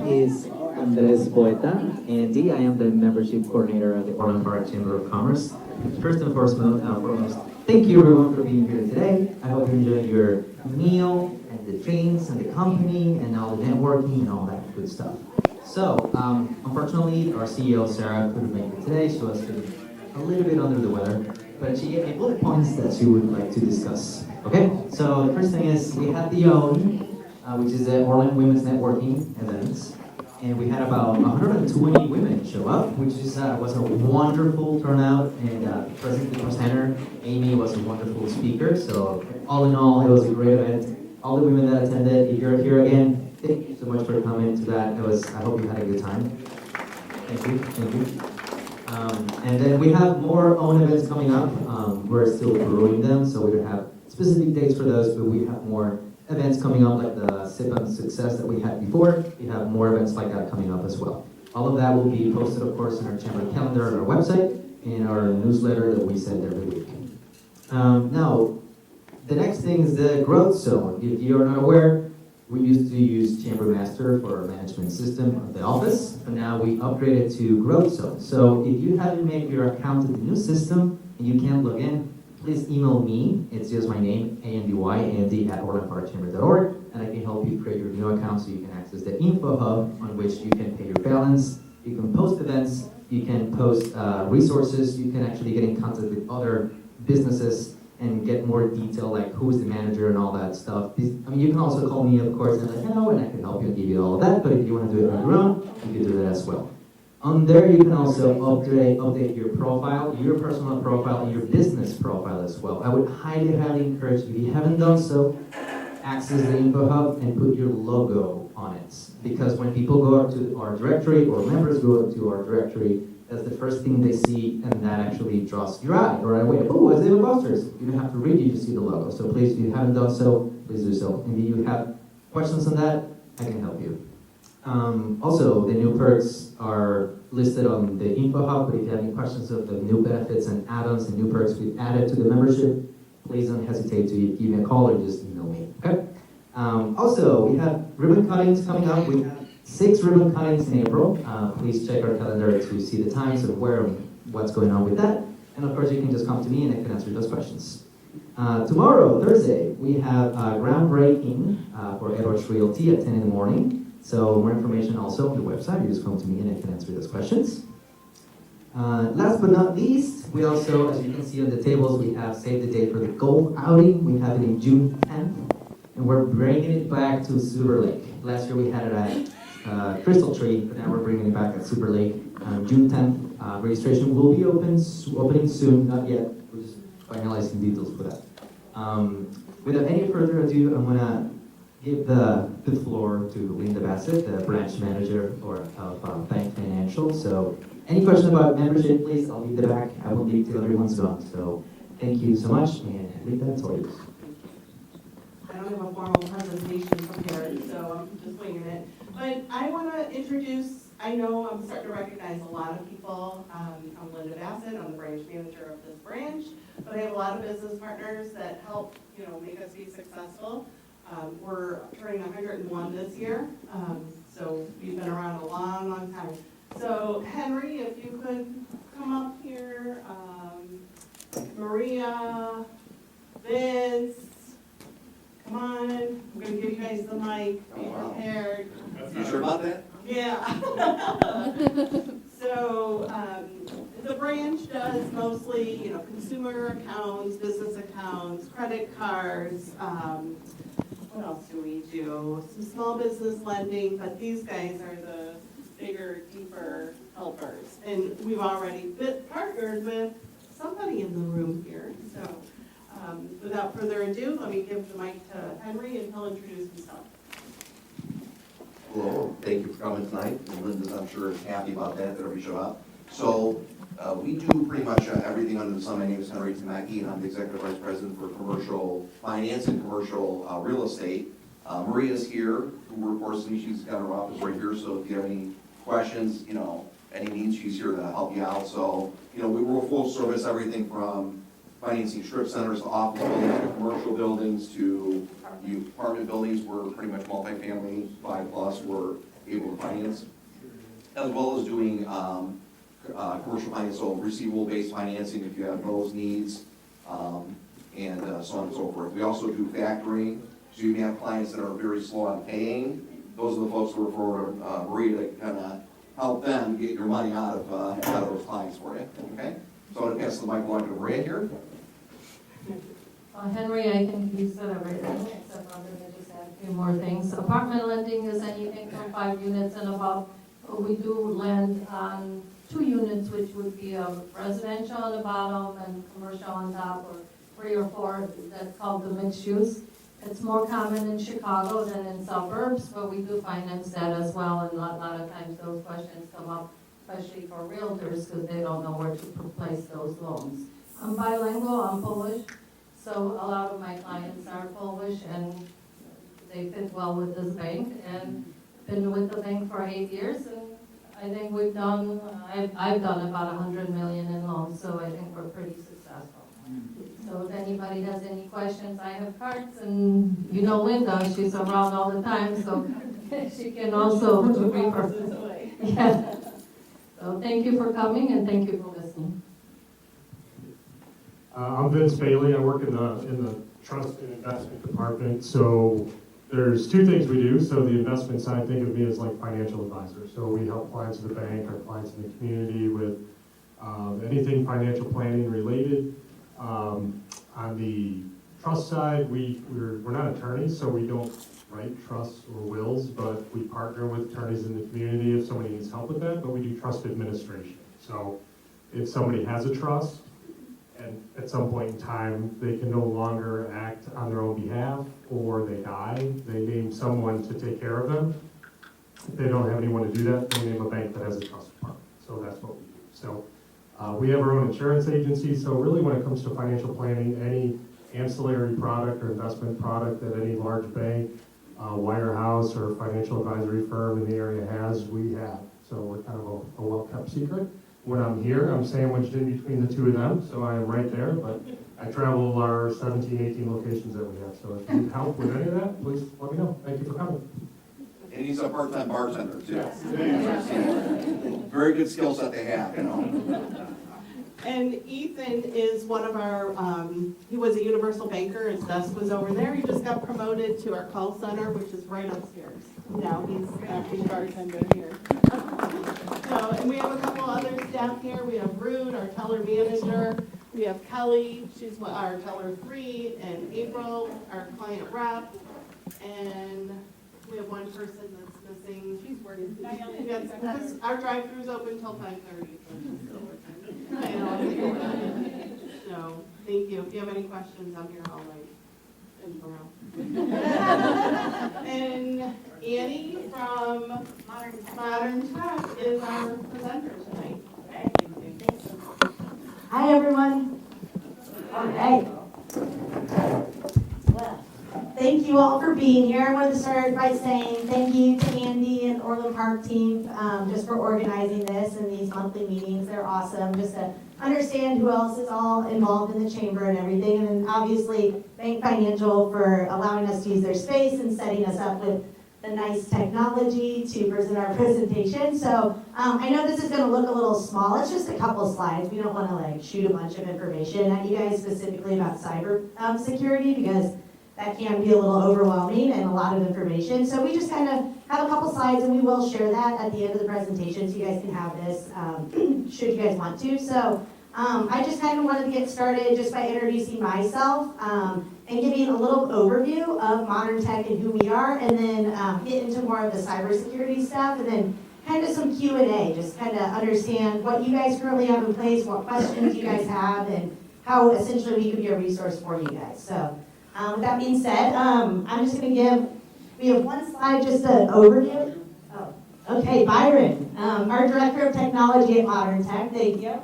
is Andres Poeta, and I am the membership coordinator of the Orland Park Chamber of Commerce. First and foremost, thank you everyone for being here today. I hope you enjoyed your meal and the drinks and the company and all the networking and all that good stuff. So, unfortunately, our CEO Sarah couldn't make it today. She was feeling a little bit under the weather, but she gave me bullet points that she would like to discuss. Okay, so the first thing is we had the OWN, which is the Orland Women's Networking events, and we had about 120 women show up, which is was a wonderful turnout, and the presenter, Amy, was a wonderful speaker, so all in all, it was a great event. All the women that attended, if you're here again, thank you so much for coming to that. I hope you had a good time. Thank you, thank you. And then we have more OWN events coming up. We're still brewing them, so we don't have specific dates for those, but we have more events coming up, like the Sip on Success that we had before. We have more events like that coming up as well. All of that will be posted, of course, in our chamber calendar on our website, in our newsletter that we send every week. Now, the next thing is the growth zone. If you're not aware, we used to use Chamber Master for our management system of the office, but now we upgraded to growth zone. So if you haven't made your account to the new system and you can't log in, please email me. It's just my name, andy@orlandparkchamber.org, and I can help you create your new account so you can access the info hub on which you can pay your balance, you can post events, you can post resources, you can actually get in contact with other businesses and get more detail, like who's the manager and all that stuff. You can also call me, of course, and let me know, and I can help you and give you all of that, but if you want to do it on your own, you can do that as well. On there, you can also update your profile, your personal profile, and your business profile as well. I would highly, highly encourage, if you haven't done so, access the info hub and put your logo on it. Because when people go up to our directory, or members go up to our directory, that's the first thing they see, and that actually draws your eye. Or right away, oh, it's the imposters. You don't have to read, you just see the logo. So please, if you haven't done so, please do so. And if you have questions on that, I can help you. Also, the new perks are listed on the info hub, but if you have any questions of the new benefits and add-ons and new perks we've added to the membership, please don't hesitate to give me a call or just email me, okay? Also, we have ribbon cuttings coming up. We have 6 ribbon cuttings in April. Please check our calendar to see the times of where and what's going on with that. And of course, you can just come to me and I can answer those questions. Tomorrow, Thursday, we have groundbreaking for Edwards Realty at 10 in the morning. So more information also on the website. You just come to me and I can answer those questions. Last but not least, we also, as you can see on the tables, we have saved the date for the golf outing. We have it in June 10th, and we're bringing it back to Silver Lake. Last year we had it at Crystal Tree, but now we're bringing it back at Silver Lake. June 10th, registration will be opening soon, not yet. We're just finalizing details for that. Without any further ado, I'm gonna give the floor to Linda Bassett, the branch manager of Bank Financial. So any questions about membership, please, I'll leave the back. I will leave till everyone's gone. So thank you so much, and Linda, it's all yours. I don't have a formal presentation prepared, so I'm just winging it. But I want to introduce, I know I'm starting to recognize a lot of people. I'm Linda Bassett, I'm the branch manager of this branch, but I have a lot of business partners that help, make us be successful. We're turning 101 this year, so we've been around a long, long time. So Henry, if you could come up here, Maria, Vince, come on, I'm going to give you guys the mic, be prepared. You sure about that? Yeah. So the branch does mostly, consumer accounts, business accounts, credit cards. What else do we do? Some small business lending, but these guys are the bigger, deeper helpers. And we've already partnered with somebody in the room here. So without further ado, let me give the mic to Henry and he'll introduce himself. Hello, thank you for coming tonight. And Linda's, I'm sure, is happy about that everybody showed up. So we do pretty much everything under the sun. My name is Henry Tamaki, and I'm the Executive Vice President for Commercial Finance and Commercial Real Estate. Maria's here, who reports to me. She's got her office right here, so if you have any questions, any needs, she's here to help you out. So, we're full service, everything from financing strip centers to office buildings to commercial buildings to apartment buildings. We're pretty much multifamily, 5+. We're able to finance, as well as doing commercial finance, so receivable-based financing if you have those needs, and so on and so forth. We also do factoring, so you may have clients that are very slow on paying. Those are the folks who are for Maria to kind of help them get your money out of those clients for you, okay? So I'm going to pass the mic along to Maria here. Henry, I think you said everything, except I'm going to just add a few more things. Apartment lending is anything from 5 units and above. We do lend on 2 units, which would be a residential on the bottom and commercial on top, or 3 or 4. That's called the mixed use. It's more common in Chicago than in suburbs, but we do finance that as well. And a lot of times those questions come up, especially for realtors, because they don't know where to place those loans. I'm bilingual, I'm Polish. So a lot of my clients are Polish and they fit well with this bank, and been with the bank for 8 years, and I think we've done, I've done about 100 million in loans, so I think we're pretty successful. So if anybody has any questions, I have cards, and you know Linda, she's around all the time, so she can also refer. Yeah. So thank you for coming and thank you for listening. I'm Vince Bailey. I work in the trust and investment department. So there's 2 things we do. So the investment side, think of me as like financial advisor. So we help clients of the bank, our clients in the community with anything financial planning related. On the trust side, we're not attorneys, so we don't write trusts or wills, but we partner with attorneys in the community if somebody needs help with that. But we do trust administration. So if somebody has a trust, and at some point in time, they can no longer act on their own behalf, or they die, they name someone to take care of them. If they don't have anyone to do that, they name a bank that has a trust department. So that's what we do. So we have our own insurance agency, so really when it comes to financial planning, any ancillary product or investment product that any large bank, wirehouse, or financial advisory firm in the area has, we have. So we're kind of a well-kept secret. When I'm here, I'm sandwiched in between the 2 of them, so I am right there, but I travel our 17, 18 locations that we have. So if you need help with any of that, please let me know. Thank you for coming. And he's a part-time bartender, too. Yes. Very good skill set they have, you know. And Ethan is one of our, he was a universal banker, his desk was over there. He just got promoted to our call center, which is right upstairs. Now he's acting bartender here. So, and we have a couple other staff here. We have Rude, our teller manager. We have Kelly, she's our teller 3, and April, our client rep. And we have one person that's missing. She's working. Yes, because our drive-thru's open till 5:30. I know. So, thank you. If you have any questions, I'm here all night. And Annie from Modern Tech is our presenter tonight. Hi, everyone. All right. Well, thank you all for being here. I wanted to start by saying thank you to Andy and Orland Park team just for organizing this and these monthly meetings. They're awesome. Just to understand who else is all involved in the chamber and everything. And then obviously Bank Financial for allowing us to use their space and setting us up with the nice technology to present our presentation. So I know this is going to look a little small. It's just a couple slides. We don't want to like shoot a bunch of information at you guys specifically about cyber security because that can be a little overwhelming and a lot of information. So we just kind of have a couple slides and we will share that at the end of the presentation so you guys can have this should you guys want to. So I just kind of wanted to get started just by introducing myself and giving a little overview of Modern Tech and who we are, and then get into more of the cybersecurity stuff, and then kind of some Q&A, just kind of understand what you guys currently have in place, what questions you guys have, and how essentially we could be a resource for you guys. So with that being said, I'm just going to we have one slide, just an overview. Oh, okay, Byron, our Director of Technology at Modern Tech, thank you.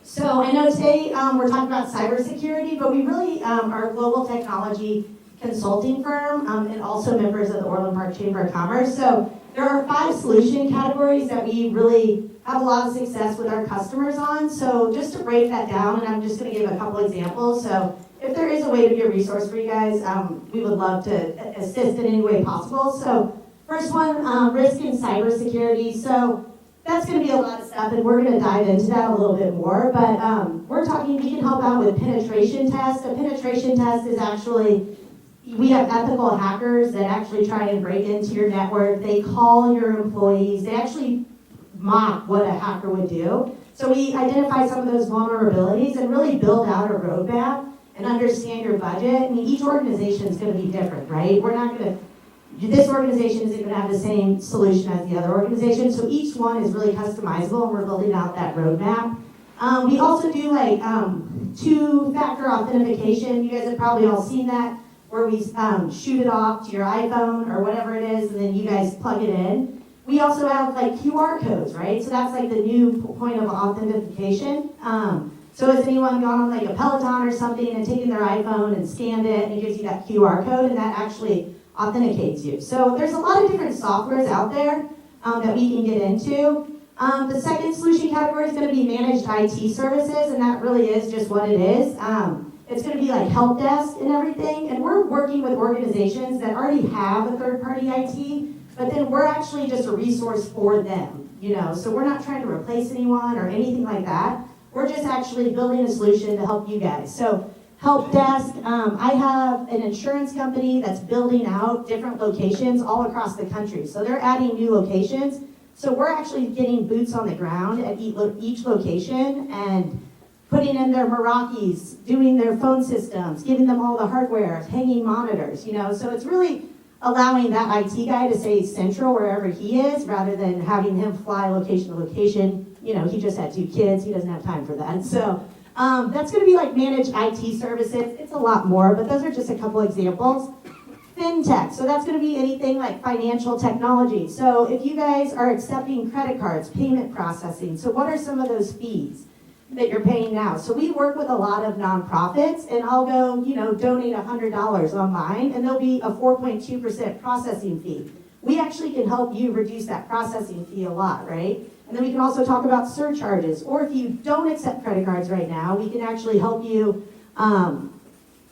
So I know today we're talking about cybersecurity, but we really are a global technology consulting firm and also members of the Orland Park Chamber of Commerce. So there are 5 solution categories that we really have a lot of success with our customers on. So just to break that down, and I'm just going to give a couple examples. So if there is a way to be a resource for you guys, we would love to assist in any way possible. So First one, risk and cybersecurity. So that's going to be a lot of stuff, and we're going to dive into that a little bit more. But we're talking, we can help out with penetration tests. A penetration test is actually, we have ethical hackers that actually try and break into your network. They call your employees. They actually mock what a hacker would do. So we identify some of those vulnerabilities and really build out a roadmap and understand your budget. I mean, each organization is going to be different, right? We're not going to, this organization isn't going to have the same solution as the other organization. So each one is really customizable, and we're building out that roadmap. We also do like two-factor authentication. You guys have probably all seen that, where we shoot it off to your iPhone or whatever it is, and then you guys plug it in. We also have like QR codes, right? So that's like the new point of authentication. So has anyone gone on like a Peloton or something and taken their iPhone and scanned it, and it gives you that QR code, and that actually authenticates you. So there's a lot of different softwares out there that we can get into. The second solution category is going to be managed IT services, and that really is just what it is. It's going to be like help desk and everything, and we're working with organizations that already have a third-party IT, but then we're actually just a resource for them, you know. So we're not trying to replace anyone or anything like that. We're just actually building a solution to help you guys. So help desk, I have an insurance company that's building out different locations all across the country. So they're adding new locations. So we're actually getting boots on the ground at each location and putting in their Meraki's, doing their phone systems, giving them all the hardware, hanging monitors, you know. So it's really allowing that IT guy to stay central wherever he is, rather than having him fly location to location. You know, he just had 2 kids, he doesn't have time for that. So that's gonna be like managed IT services. It's a lot more, but those are just a couple examples. FinTech, so that's gonna be anything like financial technology. So if you guys are accepting credit cards, payment processing, so what are some of those fees that you're paying now? So we work with a lot of nonprofits, and I'll go, you know, donate $100 online, and there'll be a 4.2% processing fee. We actually can help you reduce that processing fee a lot, right? And then we can also talk about surcharges, or if you don't accept credit cards right now, we can actually help you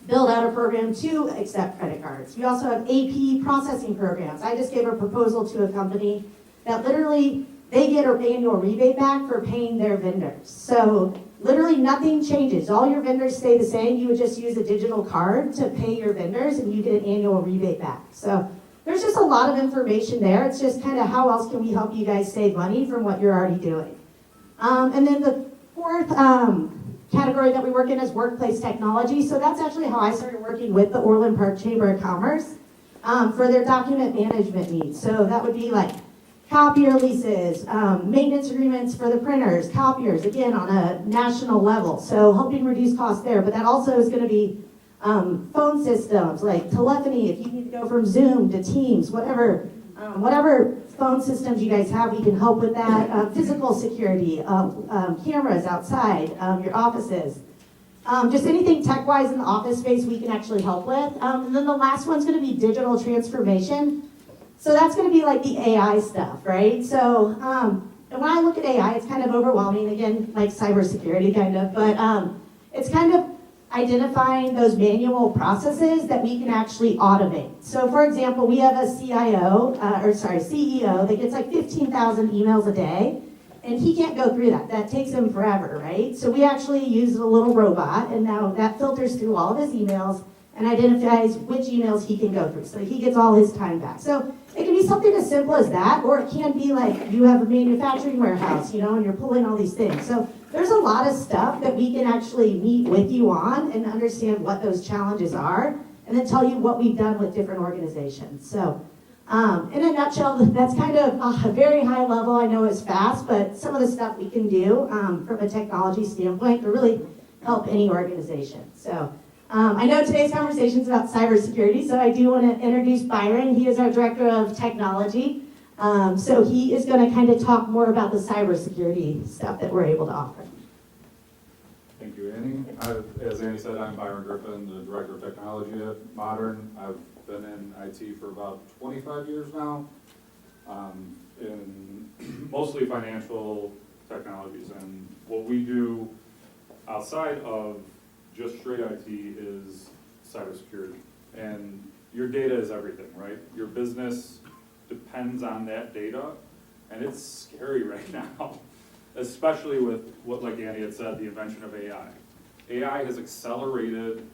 build out a program to accept credit cards. We also have AP processing programs. I just gave a proposal to a company that literally, they get an annual rebate back for paying their vendors. So literally nothing changes. All your vendors stay the same. You would just use a digital card to pay your vendors, and you get an annual rebate back. So there's just a lot of information there. It's just kind of how else can we help you guys save money from what you're already doing. And then the fourth category that we work in is workplace technology. So that's actually how I started working with the Orland Park Chamber of Commerce for their document management needs. So that would be like copier leases, maintenance agreements for the printers, copiers, again, on a national level. So helping reduce costs there, but that also is going to be phone systems, like telephony, if you need to go from Zoom to Teams, whatever phone systems you guys have, we can help with that. Physical security, cameras outside your offices. Just anything tech-wise in the office space we can actually help with. And then the last one's going to be digital transformation. So that's going to be like the AI stuff, right? So and when I look at AI, it's kind of overwhelming, again, like cybersecurity kind of, but it's kind of identifying those manual processes that we can actually automate. So for example, we have a CEO that gets like 15,000 emails a day, and he can't go through that. That takes him forever, right? So we actually use a little robot, and now that filters through all of his emails and identifies which emails he can go through. So he gets all his time back. So it can be something as simple as that, or it can be like you have a manufacturing warehouse, you know, and you're pulling all these things. So there's a lot of stuff that we can actually meet with you on and understand what those challenges are, and then tell you what we've done with different organizations. So in a nutshell, that's kind of a very high level. I know it's fast, but some of the stuff we can do from a technology standpoint to really help any organization. So I know today's conversation is about cybersecurity, so I do want to introduce Byron. He is our Director of Technology. So he is going to kind of talk more about the cybersecurity stuff that we're able to offer. Thank you, Annie. As Annie said, I'm Byron Griffin, the Director of Technology at Modern. I've been in IT for about 25 years now, in mostly financial technologies. And what we do outside of just straight IT is cybersecurity. And your data is everything, right? Your business depends on that data, and it's scary right now, especially with what, like Andy had said, the invention of AI. AI has accelerated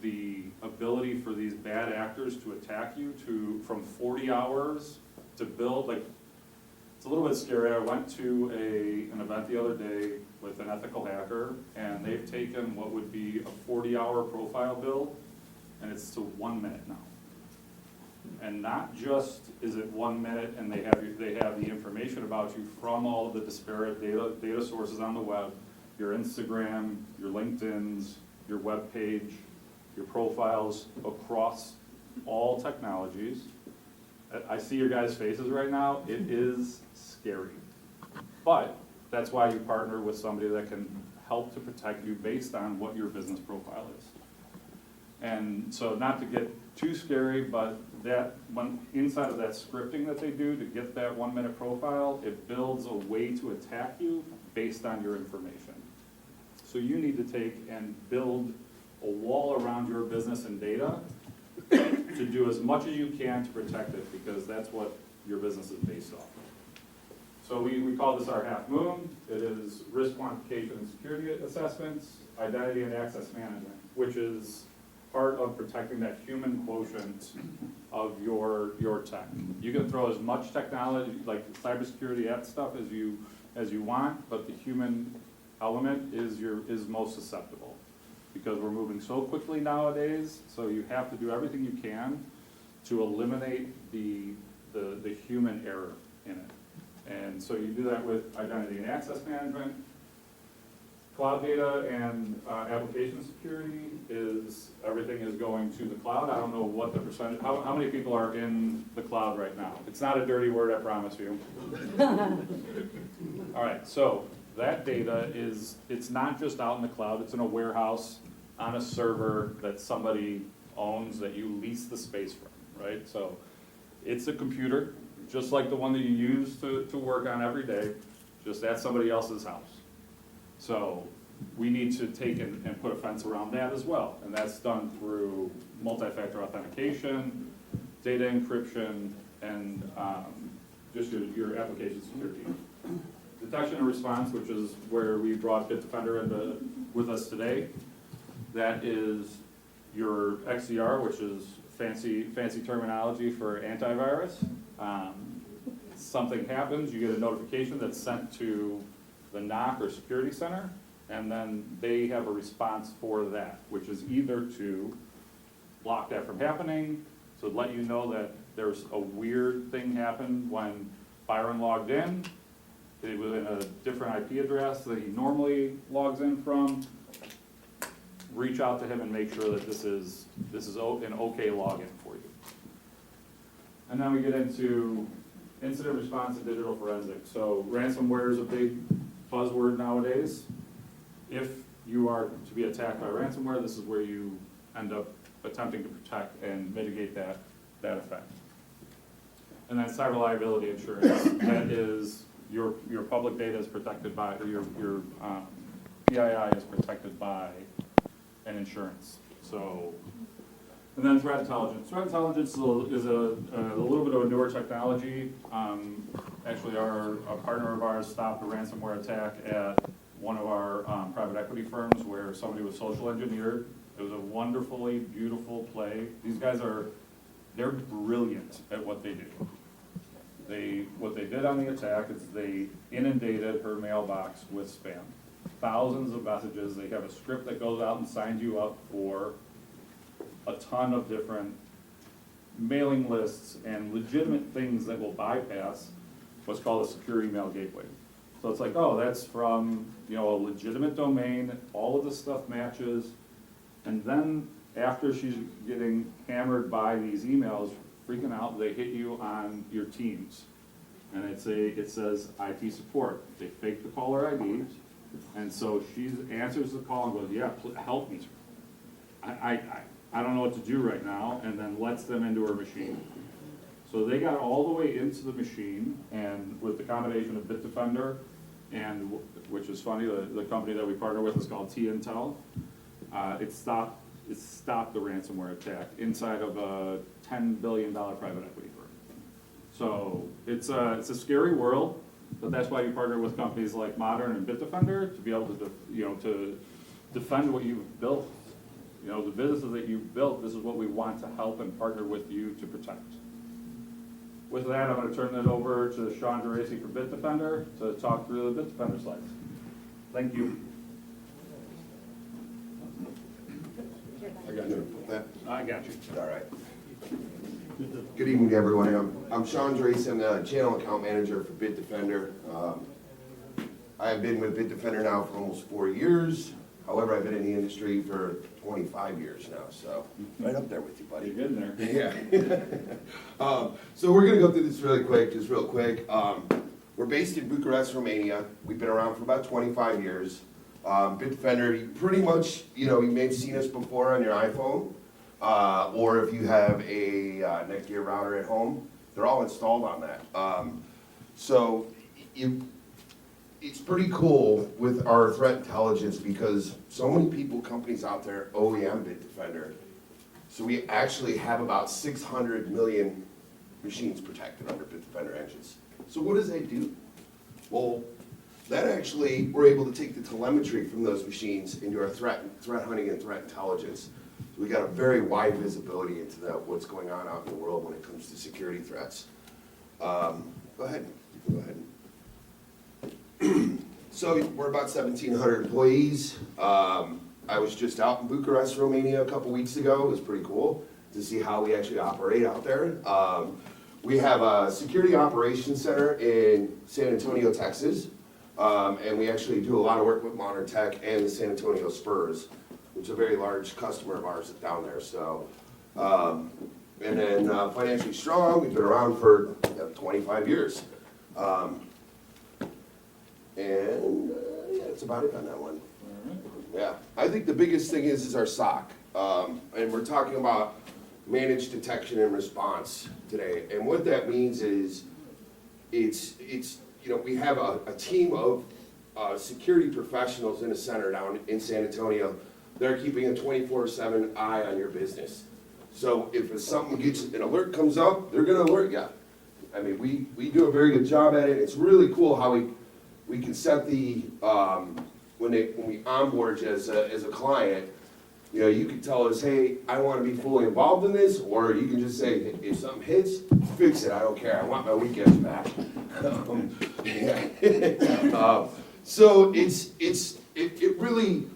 the ability for these bad actors to attack you from 40 hours to build, like, it's a little bit scary. I went to an event the other day with an ethical hacker, and they've taken what would be a 40-hour profile build, and it's to 1 minute now. And not just is it 1 minute and they have the information about you from all of the disparate data sources on the web, your Instagram, your LinkedIn's, your web page, your profiles across all technologies. I see your guys' faces right now. It is scary. But that's why you partner with somebody that can help to protect you based on what your business profile is. And so not to get too scary, but inside of that scripting that they do to get that 1 minute profile, it builds a way to attack you based on your information. So you need to take and build a wall around your business and data to do as much as you can to protect it, because that's what your business is based off. So we call this our half moon. It is risk quantification and security assessments, identity and access management, which is part of protecting that human quotient of your tech. You can throw as much technology, like cybersecurity at stuff as you want, but the human element is most susceptible, because we're moving so quickly nowadays. So you have to do everything you can to eliminate the human error in it. And so you do that with identity and access management. Cloud data and application security is, everything is going to the cloud. I don't know what the percentage, how many people are in the cloud right now? It's not a dirty word, I promise you. All right, so that data it's not just out in the cloud, it's in a warehouse on a server that somebody owns, that you lease the space from, right? So it's a computer, just like the one that you use to work on every day, just at somebody else's house. So we need to take and put a fence around that as well. And that's done through multi-factor authentication, data encryption, and just your application security. Detection and response, which is where we brought Bitdefender with us today. That is your XDR, which is fancy terminology for antivirus. Something happens, you get a notification that's sent to the NOC or security center, and then they have a response for that, which is either to block that from happening, to let you know that there's a weird thing happened when Byron logged in. It was in a different IP address that he normally logs in from. Reach out to him and make sure that this is an okay login for you. And then we get into incident response and digital forensics. So ransomware is a big buzzword nowadays. If you are to be attacked by ransomware, this is where you end up attempting to protect and mitigate that effect. And then cyber liability insurance. That is your public data is protected by, or your PII is protected by an insurance. So, and then threat intelligence. Threat intelligence is a little bit of a newer technology. Actually, a partner of ours stopped a ransomware attack at one of our private equity firms where somebody was social engineered. It was a wonderfully beautiful play. These guys they're brilliant at what they do. What they did on the attack is they inundated her mailbox with spam. Thousands of messages. They have a script that goes out and signs you up for a ton of different mailing lists and legitimate things that will bypass what's called a secure email gateway. So it's like, oh, that's from a legitimate domain, all of the stuff matches, and then after she's getting hammered by these emails, freaking out, they hit you on your Teams. And it says IT support. They fake the caller ID, and so she answers the call and goes, yeah, help me. I don't know what to do right now, and then lets them into her machine. So they got all the way into the machine, and with the combination of Bitdefender, and which is funny, the company that we partner with is called T-Intel, it stopped the ransomware attack inside of a $10 billion private equity firm. So it's a scary world, but that's why you partner with companies like Modern and Bitdefender to be able to, to defend what you've built. The businesses that you've built, this is what we want to help and partner with you to protect. With that, I'm going to turn it over to Sean Geraci for Bitdefender to talk through the Bitdefender slides. Thank you. I got you. That. I got you. All right. Good evening, everyone. I'm Sean Geraci. I'm the channel account manager for Bitdefender. I have been with Bitdefender now for almost 4 years. However, I've been in the industry for 25 years now, so right up there with you, buddy. You're good in there. Yeah. So we're going to go through this really quick, just real quick. We're based in Bucharest, Romania. We've been around for about 25 years. Bitdefender, you pretty much, you may have seen us before on your iPhone, or if you have a Netgear router at home, they're all installed on that. So it's pretty cool with our threat intelligence because so many companies out there OEM Bitdefender. So we actually have about 600 million machines protected under Bitdefender engines. So what does that do? Well, that actually, we're able to take the telemetry from those machines into our threat hunting and threat intelligence. So we got a very wide visibility into what's going on out in the world when it comes to security threats. Go ahead. So we're about 1,700 employees. I was just out in Bucharest, Romania a couple weeks ago. It was pretty cool to see how we actually operate out there. We have a security operations center in San Antonio, Texas. And we actually do a lot of work with MDRN Tech and the San Antonio Spurs, which is a very large customer of ours down there. So, and then financially strong, we've been around for 25 years. And yeah, that's about it on that one. Yeah, I think the biggest thing is our SOC. And we're talking about managed detection and response today. And what that means is it's we have a team of security professionals in a center down in San Antonio. They're keeping a 24/7 eye on your business. So if an alert comes up, they're going to alert you. I mean, we do a very good job at it. It's really cool how we can set the when we onboard you as a client. You can tell us, hey, I want to be fully involved in this, or you can just say, if something hits, fix it. I don't care. I want my weekends back. So it really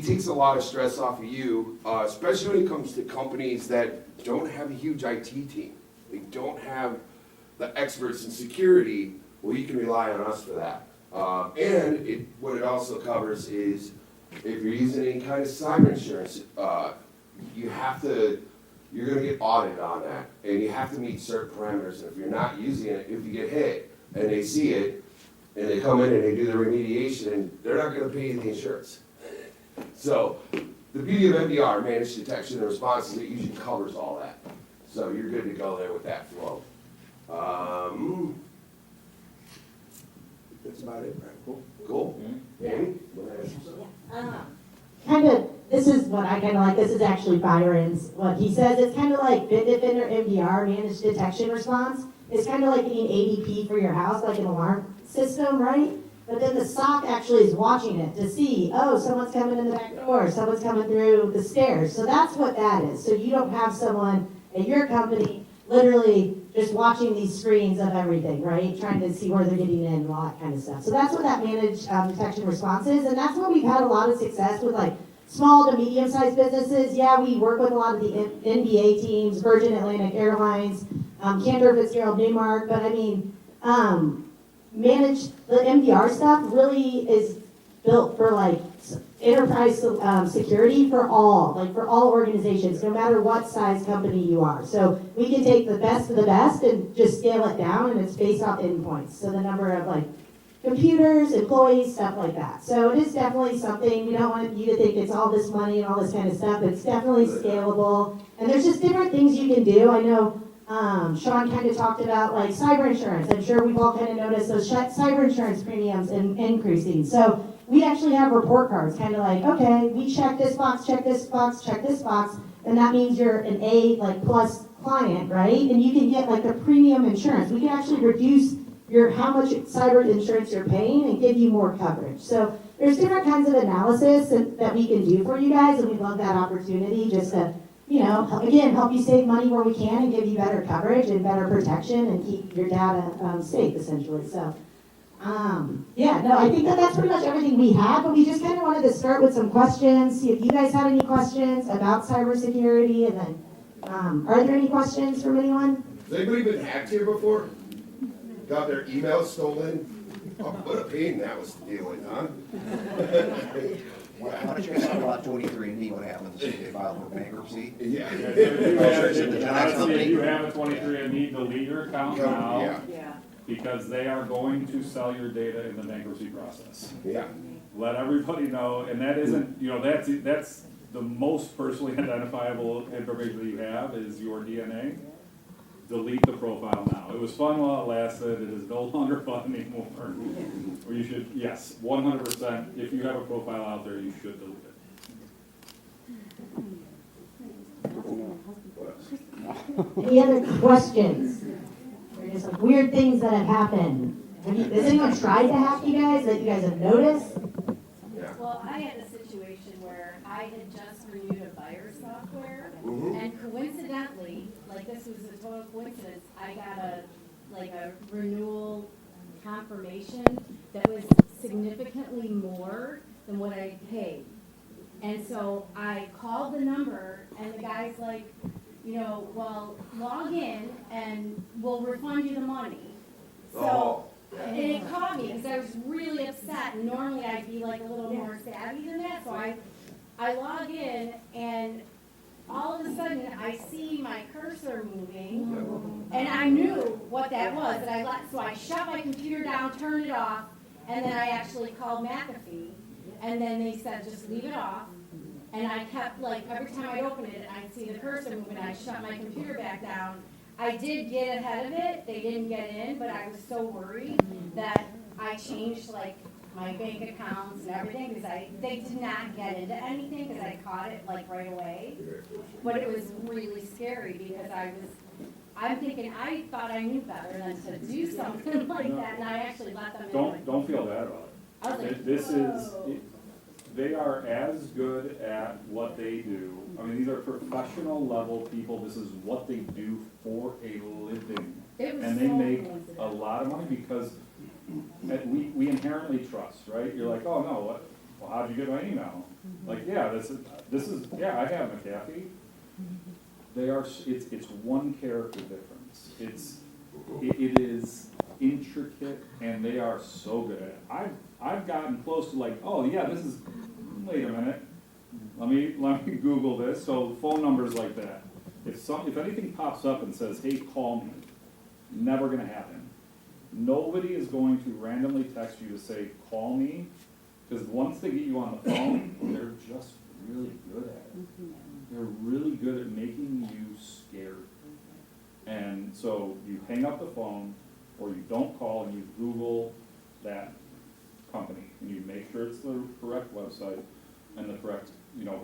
takes a lot of stress off of you, especially when it comes to companies that don't have a huge IT team. They don't have the experts in security. Well, you can rely on us for that. And what it also covers is if you're using any kind of cyber insurance, you're going to get audited on that, and you have to meet certain parameters. And if you're not using it, if you get hit and they see it, and they come in and they do the remediation, they're not going to pay you the insurance. So the beauty of MDR, managed detection and response, is it usually covers all that. So you're good to go there with that flow. That's about it, right? Cool. Amy? This is what I kind of like. This is actually Byron's, what he says. It's kind of like Bitdefender MDR, Managed Detection Response. It's kind of like getting ADP for your house, like an alarm system, right? But then the SOC actually is watching it to see, oh, someone's coming in the back door, someone's coming through the stairs. So that's what that is. So you don't have someone at your company literally just watching these screens of everything, right? Trying to see where they're getting in and all that kind of stuff. So that's what that managed detection response is. And that's what we've had a lot of success with, like small to medium-sized businesses. Yeah, we work with a lot of the NBA teams, Virgin Atlantic Airlines, Cantor Fitzgerald Newmark. But I mean, the MDR stuff really is built for like enterprise security for all organizations, no matter what size company you are. So we can take the best of the best and just scale it down, and it's based off endpoints. So the number of like computers, employees, stuff like that. So it is definitely something. We don't want you to think it's all this money and all this kind of stuff. It's definitely scalable, and there's just different things you can do. I know Sean kind of talked about like cyber insurance. I'm sure we've all kind of noticed those cyber insurance premiums increasing. So we actually have report cards, kind of like, okay, we check this box, check this box, check this box, and that means you're an A, like plus client, right? And you can get like the premium insurance. We can actually reduce how much cyber insurance you're paying and give you more coverage. So there's different kinds of analysis that we can do for you guys, and we love that opportunity just to, again, help you save money where we can and give you better coverage and better protection and keep your data safe, essentially. So, I think that's pretty much everything we have, but we just kind of wanted to start with some questions, see if you guys had any questions about cybersecurity, and then, are there any questions from anyone? Has anybody been hacked here before? Got their email stolen? Oh, what a pain that was to deal with, huh? Why don't you guys talk about 23andMe, what happens if they file for bankruptcy? Yeah. If you have a 23andMe, delete your account now, Yeah. because they are going to sell your data in the bankruptcy process. Yeah. Let everybody know, and that isn't, that's the most personally identifiable information that you have is your DNA. Delete the profile now. It was fun while it lasted, it is no longer fun anymore. Or you should, yes, 100%, if you have a profile out there, you should delete it. Any other questions? Or just like weird things that have happened? Has anyone tried to hack you guys that you guys have noticed? Well, I had a situation where I had just renewed a virus software, Mhm. and coincidentally, like this was a total coincidence, I got a renewal confirmation that was significantly more than what I paid. And so I called the number, and the guy's like, well, log in and we'll refund you the money. So, and it caught me because I was really upset, and normally I'd be like a little more savvy than that, so I log in, and all of a sudden I see my cursor moving, and I knew what that was, and so I shut my computer down, turned it off, and then I actually called McAfee, and then they said, just leave it off. And I kept, every time I'd open it, I'd see the cursor move, and I'd shut my computer back down. I did get ahead of it, they didn't get in, but I was so worried that I changed, my bank accounts and everything, because they did not get into anything, because I caught it, right away. But it was really scary, because I'm thinking, I thought I knew better than to do something like that, and I actually let them in. Don't feel bad about it. I was like, This whoa. is, they are as good at what they do. I mean, these are professional level people. This is what they do for a living. It was And they so make coincidental. a lot of money because we inherently trust, right? You're like, oh no, well, how'd you get my email? Like, yeah, this is, yeah, I have McAfee. It's one character difference. It is intricate, and they are so good at it. I've gotten close to oh yeah, wait a minute, let me Google this. So phone numbers like that. If anything pops up and says, hey, call me, never gonna happen. Nobody is going to randomly text you to say, call me, because once they get you on the phone, they're just really good at it. They're really good at making you scared. And so you hang up the phone, or you don't call, and you Google that company, and you make sure it's the correct website and the correct,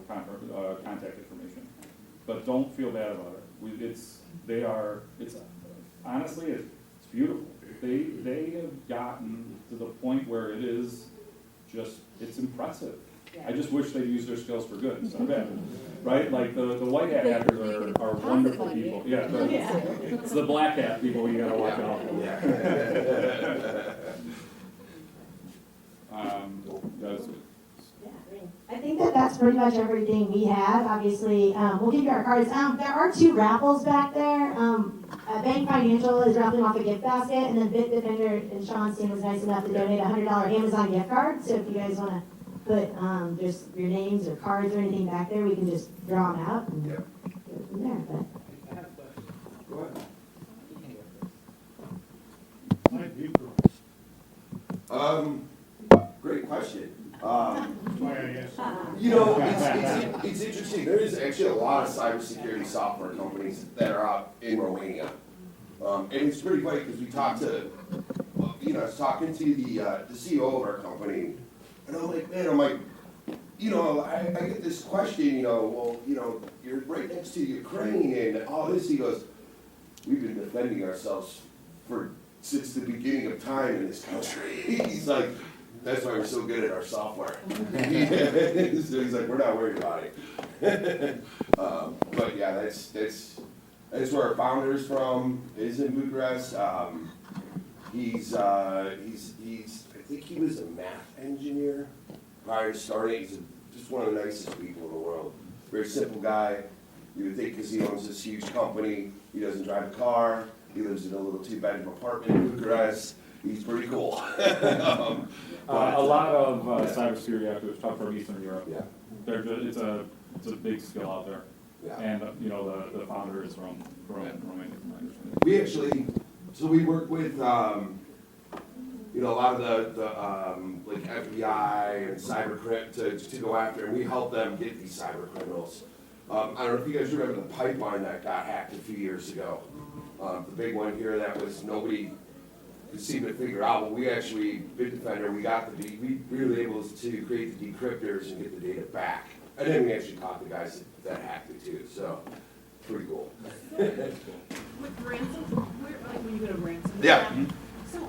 contact information. But don't feel bad about it. Honestly, it's beautiful. They have gotten to the point where it is it's impressive. I just wish they'd use their skills for good instead of bad, right? Like the white hat hackers are wonderful people. Yeah, it's the black hat people you gotta watch out for. Guys, I think that's pretty much everything we have. Obviously, we'll give you our cards. There are 2 raffles back there. Bank Financial is raffling off a gift basket, and then Bitdefender and Sean's team was nice enough to donate a $100 Amazon gift card. So if you guys want to put just your names or cards or anything back there, we can just draw them out and go from there. But Go ahead. Great question. It's interesting. There is actually a lot of cybersecurity software companies that are out in Romania. And it's pretty funny because we talked to, I was talking to the CEO of our company, and I'm like, I get this question, you're right next to Ukraine and all this. He goes, we've been defending ourselves since the beginning of time in this country. He's like, that's why we're so good at our software. So he's like, we're not worried about it. But yeah, that's where our founder's from, is in Bucharest. He's I think he was a math engineer prior to starting. He's just one of the nicest people in the world. Very simple guy. You would think because he owns this huge company, he doesn't drive a car, he lives in a little 2-bedroom apartment in Bucharest. He's pretty cool. A lot of cybersecurity actors come from Eastern Europe. Yeah. It's a big skill out there. Yeah. And, the founder is from Romania, from my understanding. We actually, so we work with, a lot of the like FBI and cyber to go after, and we help them get these cyber criminals. I don't know if you guys remember the pipeline that got hacked a few years ago. The big one here that was nobody could seem to figure out. Well, we actually, Bitdefender, we were able to create the decryptors and get the data back. And then we actually caught the guys that hacked it too, so pretty cool. With ransomware, like when you get a ransomware. Yeah. So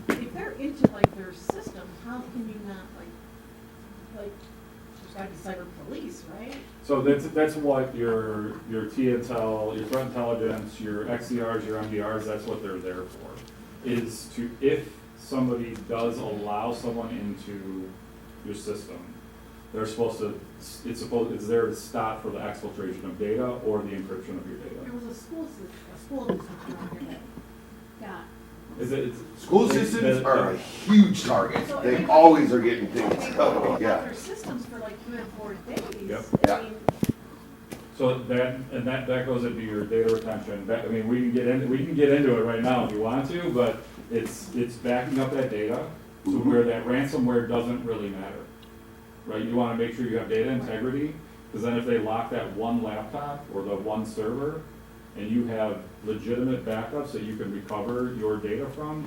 if they're into like their system, how can you not like there's gotta be cyber police, right? So that's what your T-Intel, your threat intelligence, your XDRs, your MDRs, that's what they're there for. Is to, if somebody does allow someone into your system, they're supposed to, it's there to stop for the exfiltration of data or the encryption of your There data. was a school system out here that got. School systems are a huge target. They always are getting things They've covered, got yeah. their systems for like 3 or 4 days. Yep. Yeah. I mean, So that goes into your data retention. We can get into it right now if you want to, but it's backing up that data to where that ransomware doesn't really matter, right? You want to make sure you have data integrity, because then if they lock that one laptop or the one server, and you have legitimate backups that you can recover your data from,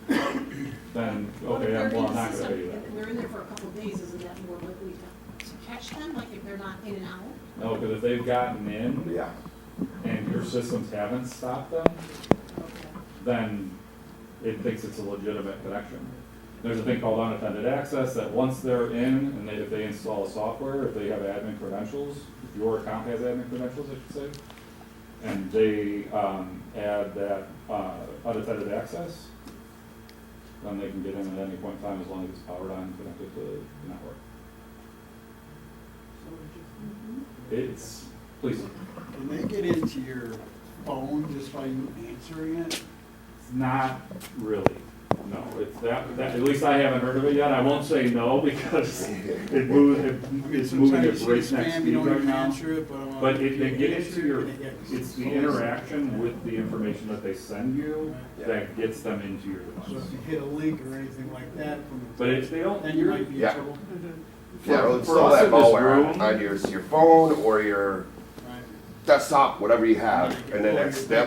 then okay, I'm not going to pay you that. If they're in there for a couple of days, isn't that more likely to catch them, like if they're not in and out? No, because if they've gotten in Yeah. and your systems haven't stopped them, then it thinks it's a legitimate connection. There's a thing called unattended access that once they're in, and if they install a software, if they have admin credentials, if your account has admin credentials, I should say, and they add that unattended access, then they can get in at any point in time as long as it's powered on and connected to the network. It's, please. Can they get into your phone just by you answering it? It's not really, no. It's that, at least I haven't heard of it yet. I won't say no because it's moving at breakneck speed right now. But if they get into your, it's the interaction with the information that they send you that gets them into your So device. if you hit a link or anything like that, But if they don't, then you might be in Yeah. trouble. Yeah, well, for install us that in this malware room- on your phone or your Right. desktop, whatever you have, and then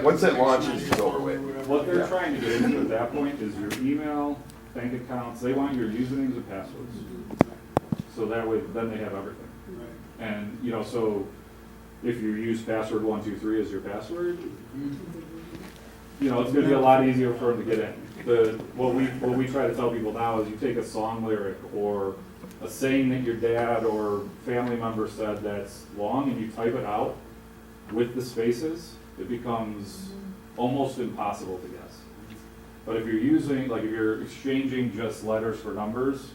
once it launches, it's over with. what they're Yeah. trying to get into at that point is your email, bank accounts. They want your usernames and passwords. So that way, then they have everything. Right. And, so if you use password 123 as your password, it's gonna be a lot easier for them to get in. What we try to tell people now is you take a song lyric or a saying that your dad or family member said that's long and you type it out with the spaces, it becomes almost impossible to guess. But if you're using, like if you're exchanging just letters for numbers,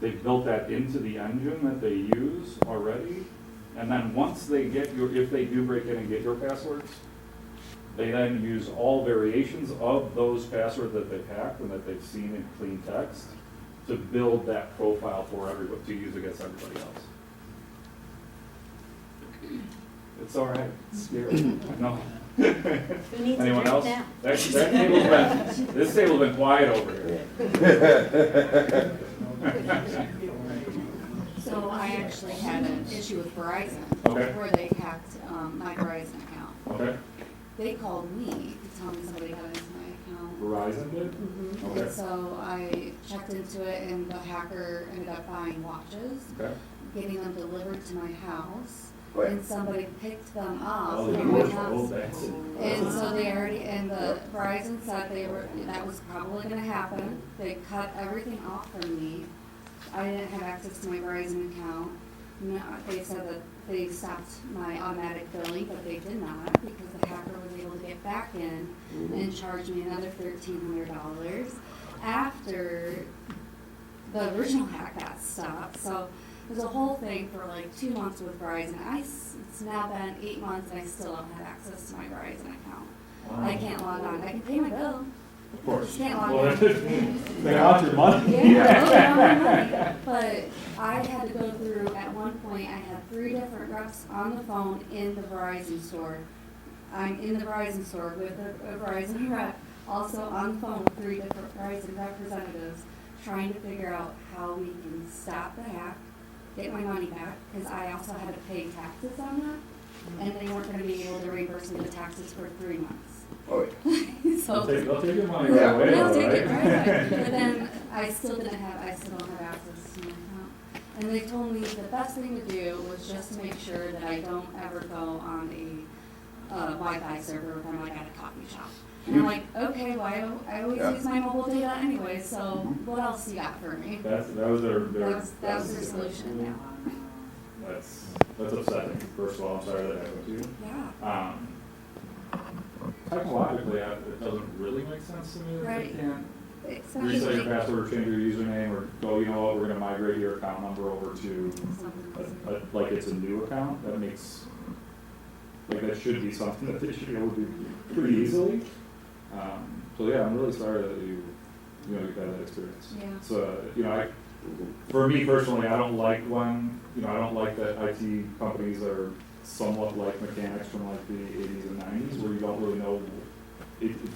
they've built that into the engine that they use already. And then once they get if they do break in and get your passwords, they then use all variations of those passwords that they've hacked and that they've seen in clean text to build that profile for everybody, to use against everybody else. It's all right, it's scary, no. Who needs a Anyone drink else? now? This table's been quiet over here. So I actually had an issue with Verizon, Okay. where they hacked my Verizon account. Okay, They called me to tell me somebody got into my account. Verizon did? Mhm. Okay. And so I checked into it, and the hacker ended up buying watches, Okay, getting them delivered to my house. Right. and somebody picked them up. All the from my doors are house. old banks. And so they already, and the Verizon said that was probably gonna happen. They cut everything off from me. I didn't have access to my Verizon account. No, they said that they stopped my automatic billing, but they did not, because the hacker was able to get back in and charge me another $1,300 after the original hack got stopped. So it was a whole thing for like 2 months with Verizon. It's now been 8 months and I still don't have access to my Verizon account. I can't log on. I can pay my bill. Of course. Can't log Well, on. they want your money. Yeah, those are my money. But I had to go through, at one point, I had 3 different reps on the phone in the Verizon store. I'm in the Verizon store with a Verizon rep, also on the phone with 3 different Verizon representatives, trying to figure out how we can stop the hack, get my money back, because I also had to pay taxes on that, and they weren't gonna be able to reimburse me the taxes for 3 months. Oh, yeah. So. They'll take your money Yeah. right away. They'll though, take it right? right away. But then I still don't have access to my account. And they told me the best thing to do was just to make sure that I don't ever go on a Wi-Fi server if I'm like at a coffee shop. And I'm like, okay, well, I always Yeah. use my mobile data anyway, so what else you got for me? That was their. That was their solution, yeah. That's upsetting. First of all, I'm sorry that happened to you. Yeah. Technologically, it doesn't really make sense to me that Right. they can't It's reset your password, or change your username, or go, you know what, we're gonna migrate your account number over to like it's a new account. That makes, like, that should be something that they should be able to do pretty easily. So yeah, I'm really sorry that you've had that experience. Yeah. So, for me personally, I don't like that IT companies are somewhat like mechanics from like the 80s and 90s, where you don't really know,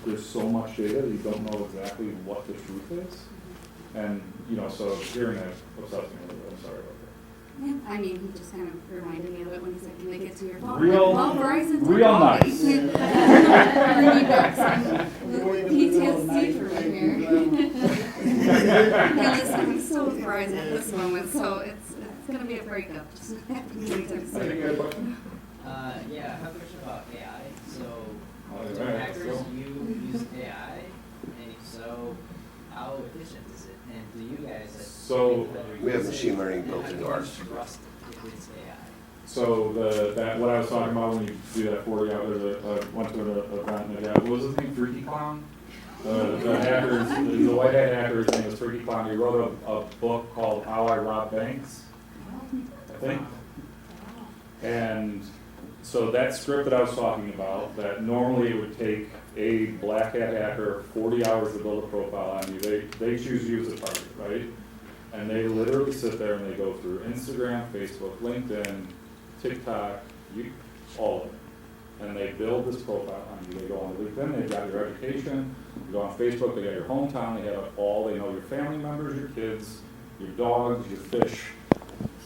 there's so much data that you don't know exactly what the truth is. And, so hearing that upsets me a little bit. I'm sorry about that. Yeah, I mean, he just kind of reminded me of it when he said, can they get to your phone? Real Verizon's real nice. Bring me back some PTSD from here. Yeah, listen, I'm still with Verizon at this moment, so it's gonna be a breakup. Just happening anytime I think you soon. had a question? Yeah, I have a question about AI. So, All do right, hackers let's go. use AI? And if so, how efficient is it? And do you guys, So, We have machine learning built into ours. trust if it's AI? So what I was talking about when you do that 40 hours, went to an event and what was his name, Freaky Clown? The hackers, the white hat hacker, his name was Freaky Clown. He wrote a book called How I Rob Banks, I think. And so that script that I was talking about, that normally it would take a black hat hacker 40 hours to build a profile on you, they choose you as a target, right? And they literally sit there and they go through Instagram, Facebook, LinkedIn, TikTok, all of it. And they build this profile on you. They go on LinkedIn, they've got your education. You go on Facebook, they got your hometown, they have it all. They know your family members, your kids, your dogs, your fish.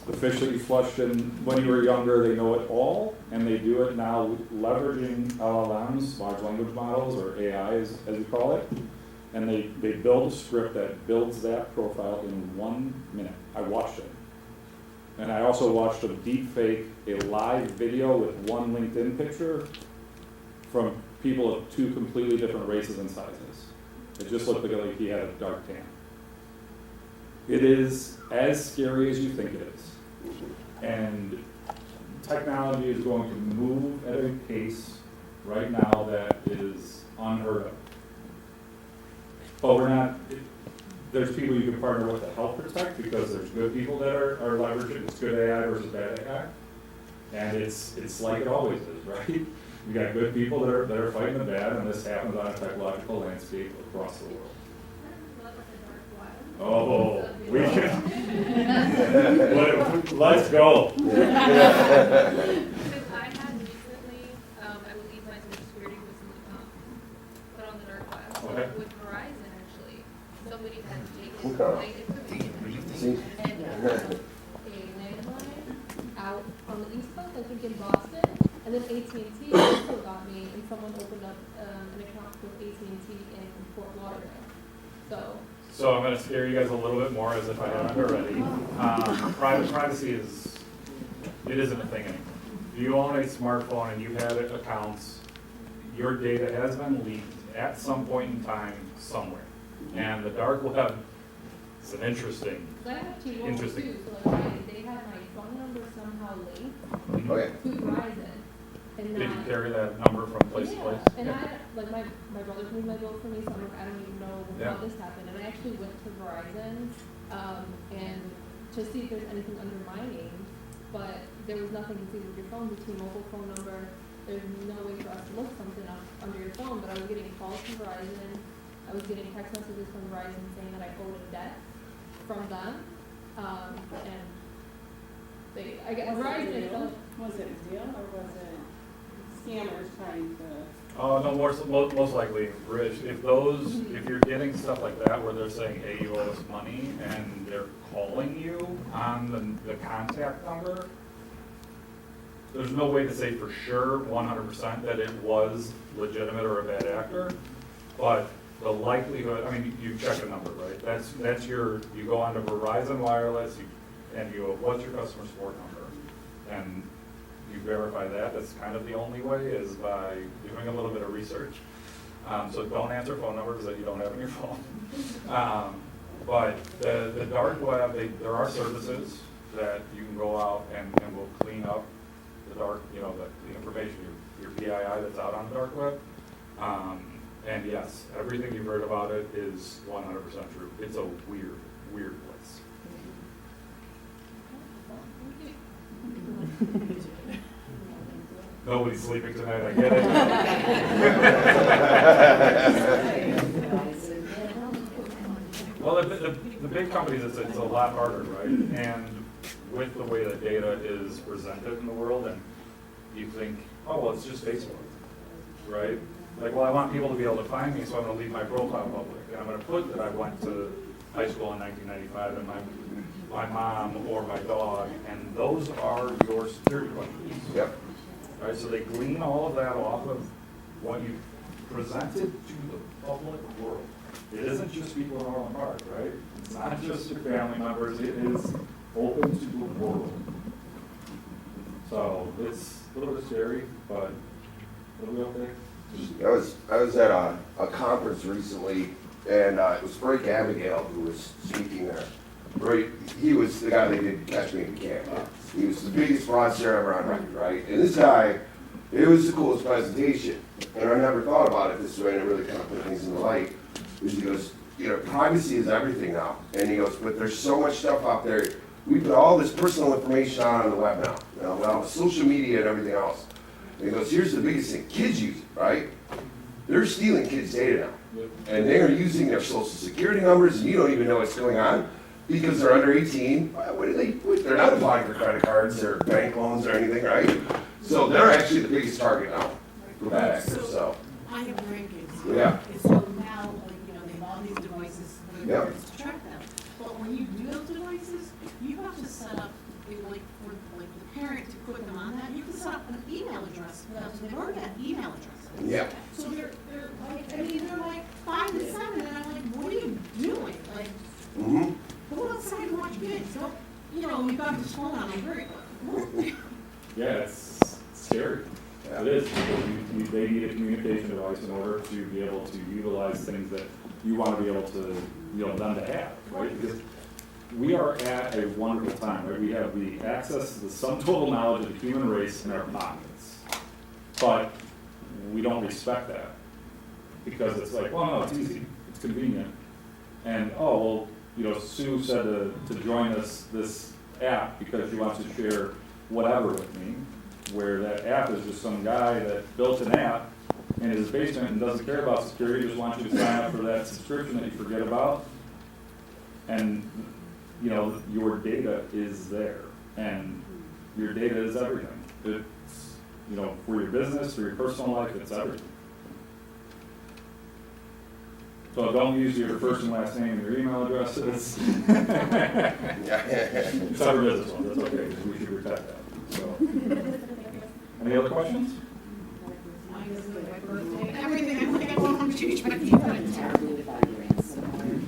The fish that you flushed in when you were younger, they know it all. And they do it now leveraging LLMs, large language models, or AIs as we call it. And they build a script that builds that profile in 1 minute. I watched it. And I also watched a deep fake, a live video with one LinkedIn picture from people of 2 completely different races and sizes. It just looked like he had a dark tan. It is as scary as you think it is. And technology is going to move at a pace right now that is unheard of. But we're not, there's people you can partner with to help protect, because there's good people that are leveraging, it's good AI versus bad AI. And it's like it always is, right? You got good people that are fighting the bad, and this happens on a technological landscape across the world. Oh, we can. Let's go. Because I had recently, I believe my cybersecurity was put on the dark web. So Okay. with Verizon, actually, somebody had taken my information and a landline out on the East Coast, I think in Boston, and then AT&T also got me, and someone opened up an account with AT&T in Fort Lauderdale. So I'm going to scare you guys a little bit more, as if I haven't already. Privacy isn't a thing anymore. you own a smartphone and you've had accounts, your data has been leaked at some point in time somewhere. And the dark web is an interesting, I have T-Mobile Interesting. too, so like they have my phone number somehow linked Okay. to Verizon. And did you not, carry that number from place to yeah, place? and like my brother paid my bill for me, so I'm like, I don't even know Yeah. how this happened. And I actually went to Verizon, and to see if there's anything under my name, but there was nothing to see with your phone, the T-Mobile phone number. There's no way for us to look something up under your phone, but I was getting calls from Verizon. I was getting text messages from Verizon saying that I owed a debt from them, and I guess Verizon itself. Was it a deal or was it scammers trying to? Oh, no, most likely, Rich, if you're getting stuff like that where they're saying, hey, you owe us money, and they're calling you on the contact number, there's no way to say for sure, 100%, that it was legitimate or a bad actor, but the likelihood, I mean, you check a number, right? That's you go onto Verizon Wireless, and you go, what's your customer support number? And you verify that. That's kind of the only way, is by doing a little bit of research. So don't answer phone numbers that you don't have in your phone. But the dark web, there are services that you can go out and will clean up the dark, the information, your PII that's out on the dark web. And yes, everything you've heard about it is 100% true. It's a weird, weird place. Nobody's sleeping tonight, I get it. Well, the big companies, it's a lot harder, right? And with the way that data is presented in the world, and you think, oh, well, it's just Facebook, right? Like, well, I want people to be able to find me, so I'm gonna leave my profile public. And I'm gonna put that I went to high school in 1995 and my mom or my dog, and those are your security questions. Yep. Right, so they glean all of that off of what you presented to the public world. It isn't just people in Orland Park, right? It's not just your family members, it is open to the world. So it's a little bit scary, but it'll be okay. I was at a conference recently, and it was Frank Abigail who was speaking there. Right, he was the guy they did Catch Me If You Can. He was the biggest fraudster ever on record, right? And this guy, it was the coolest presentation, and I never thought about it this way, and it really kind of put things in the light. Is he goes, privacy is everything now, and he goes, but there's so much stuff out there. We put all this personal information on the web now, well, social media and everything else. And he goes, here's the biggest thing: kids use it, right? They're stealing kids' data now, and they're using their social security numbers, and you don't even know what's going on. Because they're under 18, they're not applying for credit cards or bank loans or anything, right? So they're actually the biggest target now for bad actors, so. I have grandkids. Yeah. And so now, they have all these devices for their parents to track them. But when you do those devices, you have to set up, for the parent to put them on that, you can set up an email address for them, so they've already got email addresses. Yeah. So they're like 5 and 7, and I'm like, what are you doing? Like, Mm-hmm. go outside and watch kids. Don't, you've got this phone on, I'm very, Yeah, it's scary. It is, because they need a communication device in order to be able to utilize things that you want to be able to, them to have, right? Because we are at a wonderful time, right? We have the access to the sum total knowledge of the human race in our pockets. But we don't respect that, because it's like, well, no, it's easy, it's convenient. And, oh, well, Sue said to join this app because she wants to share whatever with me, where that app is just some guy that built an app in his basement and doesn't care about security, just wants you to sign up for that subscription that you forget about. And, your data is there, and your data is everything. It's, for your business, for your personal life, it's everything. So don't use your first and last name and your email addresses. It's our business one, that's okay, because we should protect that. So, any other questions? everything, I'm like, I want to change my email. Terribly about your ransomware.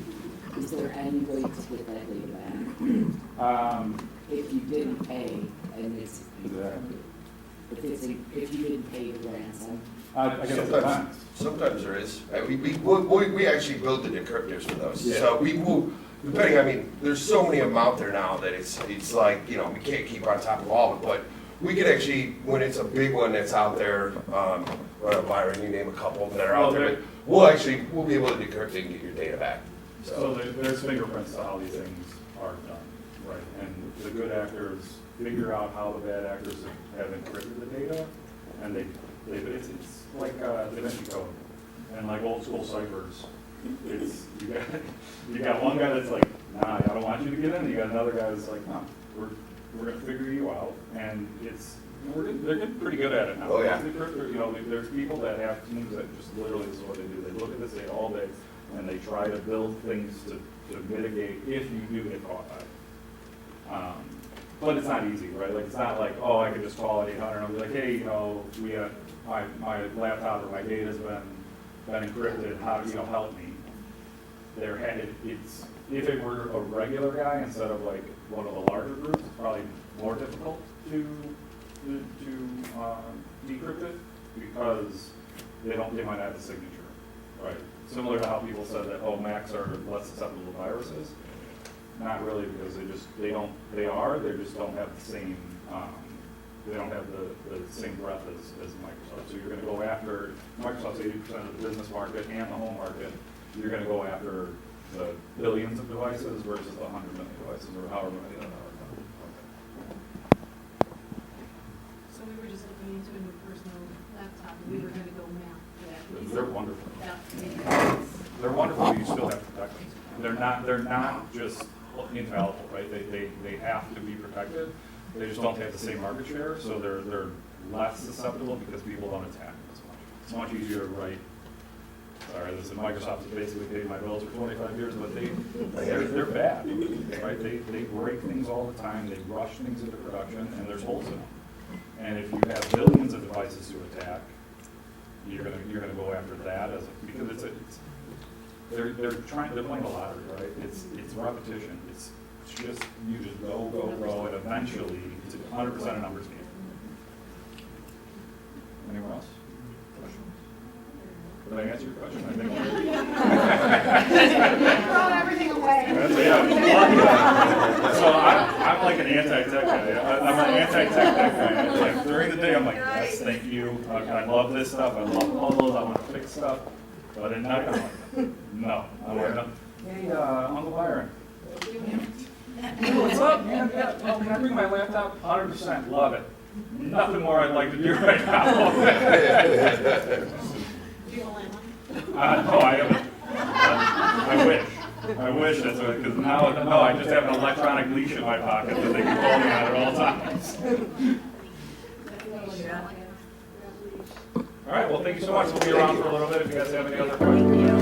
Is there any way to get that data back? If you didn't pay, and it's. Exactly. if you didn't pay the ransom? I guess it depends. Sometimes there is. We actually build the decryptors for those. So we will, depending, I mean, there's so many of them out there now that it's like, you know, we can't keep on top of all of it, but we can actually, when it's a big one that's out there, Byron, you name a couple that are out there, but we'll be able to decrypt it and get your data back. So there's fingerprints to how these things are done, right? And the good actors figure out how the bad actors have encrypted the data, and it's like Da Vinci Code and like old school ciphers. It's you got one guy that's like, nah, I don't want you to get in. You got another guy that's like, no, we're gonna figure you out, and they're getting pretty good at it now. Oh, yeah. You know, there's people that have teams that just literally this is what they do. They look at this data all day, and they try to build things to mitigate if you do get caught by it. But it's not easy, right? Like, it's not like, oh, I could just call 800 and I'll be like, hey, you know, we have my laptop or my data's been encrypted. How do you help me? If it were a regular guy instead of like one of the larger groups, it's probably more difficult to decrypt it because they might have the signature, right? Similar to how people said that, oh, Macs are less susceptible to viruses. Not really, because they just don't have the same, they don't have the same breadth as Microsoft. So you're gonna go after, Microsoft's 80% of the business market and the home market, you're gonna go after the billions of devices versus the 100 million devices, or however many that are. So we were just looking into a new personal laptop, and we were gonna go map that. They're wonderful. Yeah. They're wonderful, but you still have to protect them. They're not just invaluable, right? They have to be protected. They just don't have the same market share, so they're less susceptible because people don't attack them as much. It's much easier to write. Sorry, this is Microsoft has basically paid my bills for 25 years, but they're bad, right? They break things all the time. They rush things into production, and there's holes in them. And if you have billions of devices to attack, you're gonna go after that because they're playing a lottery, right? It's repetition. It's just you just go, and eventually it's a 100% of numbers game. Anyone else? Did I answer your question? I think. Throw everything away. So I'm like an anti-tech guy. I'm an anti-tech guy. Like during the day, I'm like, yes, thank you. I love this stuff. I love puzzles. I want to fix stuff. But at night, I'm like, no. I'm like, no. Hey, Uncle Byron. Hey, what's up, man? Yeah, well, can I bring my laptop? 100%. Love it. Nothing more I'd like to do right now. Do you want one? No, I haven't. I wish. I wish that's what, because now I just have an electronic leash in my pocket that they can call me on at all times. All right, well, thank you so much. We'll be around for a little bit if you guys have any other questions.